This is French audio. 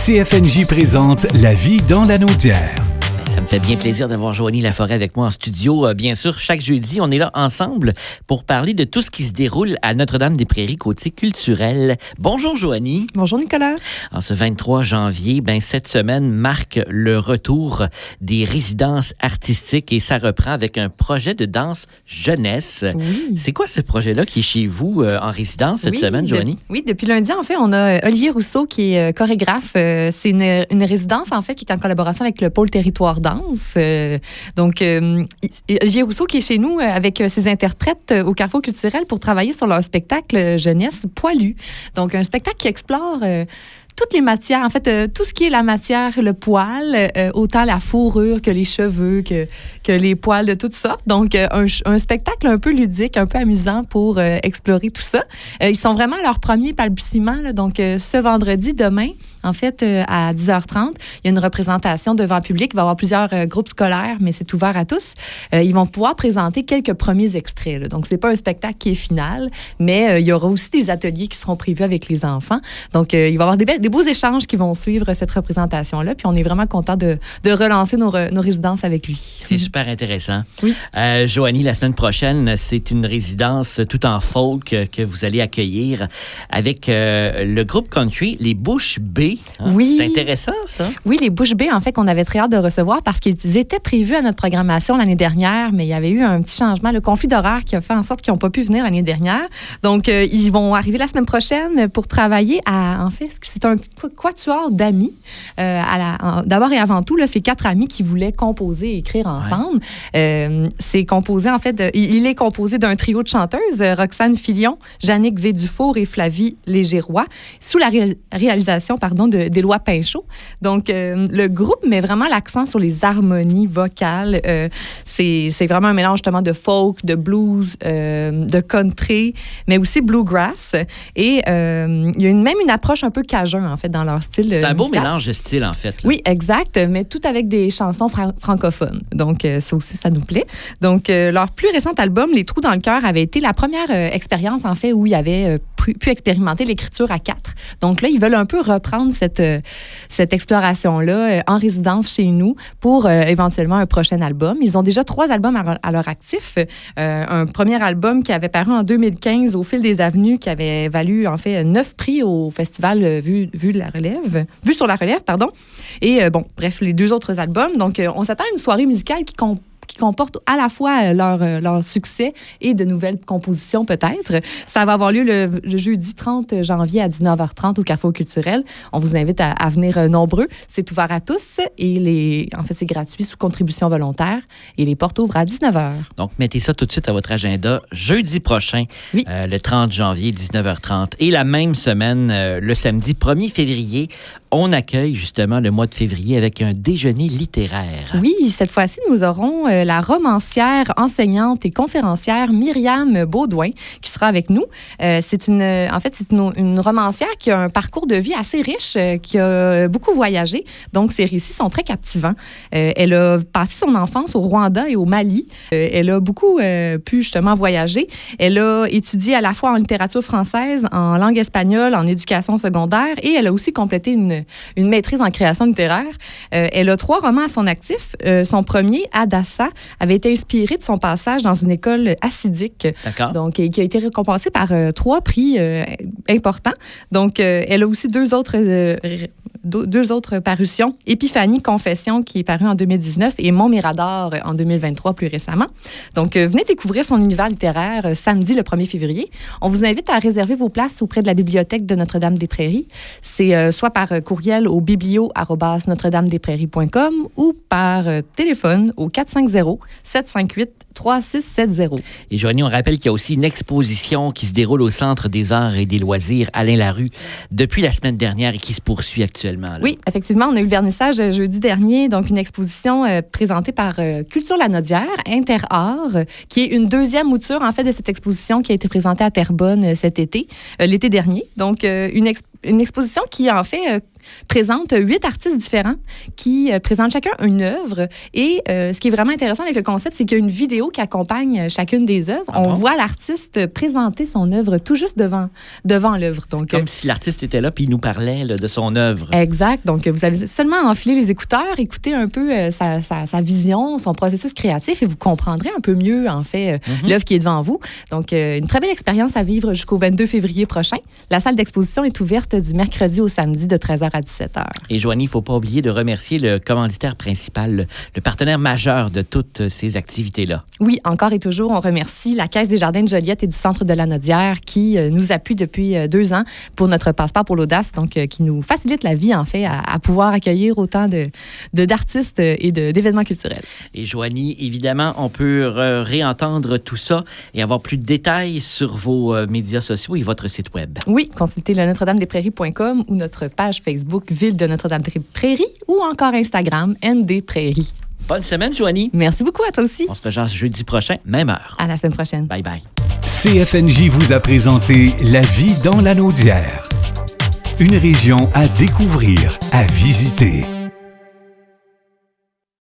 CFNJ présente La vie dans la Naudière. Ça me fait bien plaisir d'avoir Joanie Laforêt avec moi en studio. Bien sûr, chaque jeudi, on est là ensemble pour parler de tout ce qui se déroule à Notre-Dame-des-Prairies côté culturel. Bonjour Joanie. Bonjour Nicolas. En ce 23 janvier, cette semaine marque le retour des résidences artistiques et ça reprend avec un projet de danse jeunesse. Oui. C'est quoi ce projet-là qui est chez vous en résidence cette semaine, Joanie? Oui, depuis lundi, en fait, on a Olivier Rousseau qui est chorégraphe. C'est une résidence, en fait, qui est en collaboration avec le Pôle Territoire Danse. Donc, Olivier Rousseau qui est chez nous avec ses interprètes au Carrefour culturel pour travailler sur leur spectacle jeunesse Poilu. Donc, un spectacle qui explore toutes les matières, en fait, tout ce qui est la matière, le poil, autant la fourrure que les cheveux, que les poils de toutes sortes. Donc, un spectacle un peu ludique, un peu amusant pour explorer tout ça. Ils sont vraiment à leur premier balbutiement. Là, donc, ce vendredi, demain, en fait, à 10h30, il y a une représentation devant le public. Il va y avoir plusieurs groupes scolaires, mais c'est ouvert à tous. Ils vont pouvoir présenter quelques premiers extraits. Là. Donc, c'est pas un spectacle qui est final, mais il y aura aussi des ateliers qui seront prévus avec les enfants. Donc, il va y avoir des beaux échanges qui vont suivre cette représentation-là. Puis, on est vraiment content de relancer nos résidences avec lui. C'est super intéressant. Oui. Joanie, la semaine prochaine, c'est une résidence tout en folk que vous allez accueillir avec le groupe country, les Bouches B. Hein? Oui. C'est intéressant, ça? Oui, les Bouches B, en fait, qu'on avait très hâte de recevoir parce qu'ils étaient prévus à notre programmation l'année dernière, mais il y avait eu un petit changement, le conflit d'horaire qui a fait en sorte qu'ils n'ont pas pu venir l'année dernière. Donc, ils vont arriver la semaine prochaine pour travailler en fait, c'est un quatuor d'amis. D'abord et avant tout, là, c'est 4 amis qui voulaient composer et écrire ensemble. Ouais. C'est composé, en fait, il est composé d'un trio de chanteuses, Roxane Filion, Jannick Védufour et Flavie Léger-Roy, sous la réalisation, d'Éloi Pinchot. Donc, le groupe met vraiment l'accent sur les harmonies vocales. C'est vraiment un mélange justement de folk, de blues, de country, mais aussi bluegrass. Et il y a même une approche un peu cajun, en fait, dans leur style C'est un beau musical. mélange de styles, en fait. Là. Oui, exact, mais tout avec des chansons francophones. Donc, ça aussi, ça nous plaît. Donc, leur plus récent album, Les Trous dans le cœur, avait été la première expérience, en fait, où ils avaient pu expérimenter l'écriture à 4. Donc là, ils veulent un peu reprendre cette exploration-là en résidence chez nous pour éventuellement un prochain album. Ils ont déjà 3 albums à leur actif. Un premier album qui avait paru en 2015 au Fil des Avenues, qui avait valu en fait 9 prix au festival Vue sur la relève, pardon. Et bref, les 2 autres albums. Donc, on s'attend à une soirée musicale qui comporte à la fois leur succès et de nouvelles compositions peut-être. Ça va avoir lieu le jeudi 30 janvier à 19h30 au Carrefour culturel. On vous invite à venir nombreux. C'est ouvert à tous et en fait, c'est gratuit sous contribution volontaire et les portes ouvrent à 19h. Donc, mettez ça tout de suite à votre agenda. Jeudi prochain, oui. Le 30 janvier, 19h30. Et la même semaine, le samedi 1er février, on accueille justement le mois de février avec un déjeuner littéraire. Oui, cette fois-ci, nous aurons la romancière, enseignante et conférencière Myriam Baudouin qui sera avec nous. C'est une romancière qui a un parcours de vie assez riche, qui a beaucoup voyagé. Donc, ses récits sont très captivants. Elle a passé son enfance au Rwanda et au Mali. Elle a beaucoup pu justement voyager. Elle a étudié à la fois en littérature française, en langue espagnole, en éducation secondaire et elle a aussi complété une maîtrise en création littéraire. Elle a 3 romans à son actif. Son premier, Adassa, avait été inspiré de son passage dans une école hassidique. D'accord. Donc, qui a été récompensé par 3 prix importants. Donc, elle a aussi 2 autres parutions. Épiphanie, Confession, qui est paru en 2019, et Mon Mirador en 2023, plus récemment. Donc, venez découvrir son univers littéraire samedi, le 1er février. On vous invite à réserver vos places auprès de la bibliothèque de Notre-Dame-des-Prairies. C'est soit par courriel au biblio@notre-dame-des-prairies.com ou par téléphone au 450-758-3670. Et Joanie, on rappelle qu'il y a aussi une exposition qui se déroule au Centre des arts et des loisirs Alain Larue depuis la semaine dernière et qui se poursuit actuellement. Là. Oui, effectivement, on a eu le vernissage jeudi dernier, donc une exposition présentée par Culture La Naudière, Interart, qui est une 2e mouture en fait de cette exposition qui a été présentée à Terrebonne cet été, l'été dernier. Donc, une exposition qui en fait présente 8 artistes différents qui présentent chacun une œuvre. Et ce qui est vraiment intéressant avec le concept, c'est qu'il y a une vidéo qui accompagne chacune des œuvres. On voit l'artiste présenter son œuvre tout juste devant l'œuvre. Donc, comme si l'artiste était là puis il nous parlait là, de son œuvre. Exact. Donc, vous avez seulement à enfiler les écouteurs, écouter un peu sa vision, son processus créatif et vous comprendrez un peu mieux, en fait, l'œuvre qui est devant vous. Donc, une très belle expérience à vivre jusqu'au 22 février prochain. La salle d'exposition est ouverte du mercredi au samedi de 13h à 17h. Et Joanie, il ne faut pas oublier de remercier le commanditaire principal, le partenaire majeur de toutes ces activités-là. Oui, encore et toujours, on remercie la Caisse des Jardins de Joliette et du Centre de la Naudière qui nous appuie depuis 2 ans pour notre passeport pour l'audace, donc qui nous facilite la vie, en fait, à pouvoir accueillir autant d'artistes et d'événements culturels. Et Joanie, évidemment, on peut réentendre tout ça et avoir plus de détails sur vos médias sociaux et votre site web. Oui, consultez le Notre-Dame-des-Prairies.com ou notre page Facebook Ville de Notre-Dame-des-Prairies ou encore Instagram ND Prairies. Bonne semaine, Joanie. Merci beaucoup à toi aussi. On se rejoint jeudi prochain, même heure. À la semaine prochaine. Bye bye. CFNJ vous a présenté La vie dans la Naudière. Une région à découvrir, à visiter.